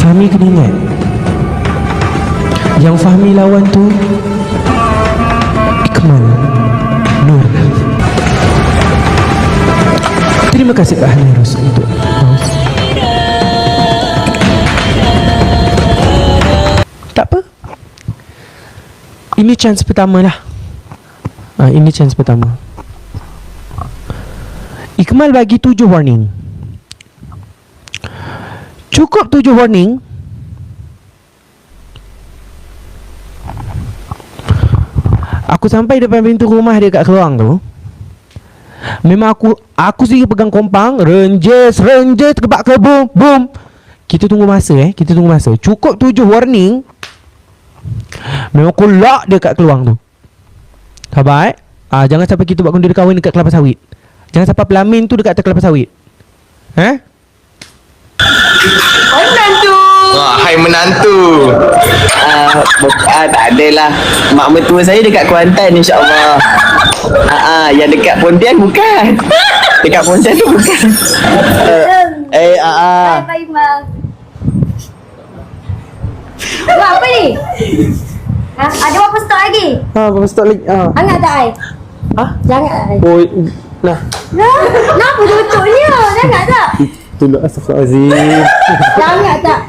Fahmi kena ingat, yang Fahmi lawan tu Ikmal Nur. Terima kasih Kak Hanirus untuk mouse. Tak apa, ini chance pertama lah. Ini chance pertama. Ikmal bagi 7 warning. Cukup 7 warning. Aku sampai depan pintu rumah dia kat Keluang tu. Memang aku sendiri pegang kompang, renjes kebak ke boom. Kita tunggu masa kita tunggu masa. Cukup 7 warning. Memang aku lock dia kat Keluang tu. Sabar jangan sampai kita buat kondir kahwin dekat kelapa sawit. Jangan sampai pelamin tu dekat atas kelapa sawit. Hai menantu. Hai menantu. Bukan, tak adalah. Mak mertua saya dekat Kuantan, insyaAllah. Yang dekat Pontian bukan. Dekat Pontian tu bukan. Baik, Mak. Buat apa ni? Ada berapa stok lagi? Berapa stok lagi? Hangat tak air? Jangan air. Oh, nah. Kenapa tutupnya? Jangan tak? Tolong astagfirullahalazim. Jangan tak?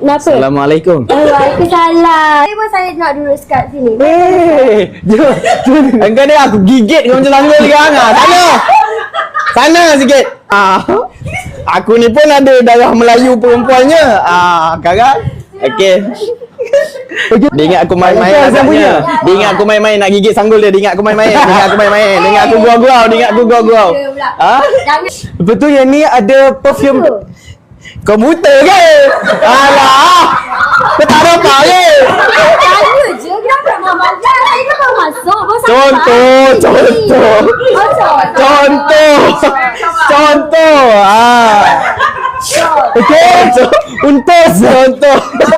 Kenapa? Assalamualaikum. Waalaikumsalam. Saya nak duduk kat sini. Jom. Engkau ni aku gigit kau macam tanggul sekarang. Sana sikit. Aku ni pun ada darah Melayu perempuannya. Sekarang. Okey. Dia ingat aku main-main agaknya. Dia ingat aku main-main nak gigit sanggul dia. Dia ingat aku main-main. Dia ingat aku main-main. Dia ingat aku gurau-gurau. Dia ingat aku gurau-gurau. Betul yang ni ada perfume. Kau buta ke? Alah. Kau tak ada apa ke? Tanya je. Kenapa nak makan? Saya kan baru masuk. Contoh. Okey. Contoh.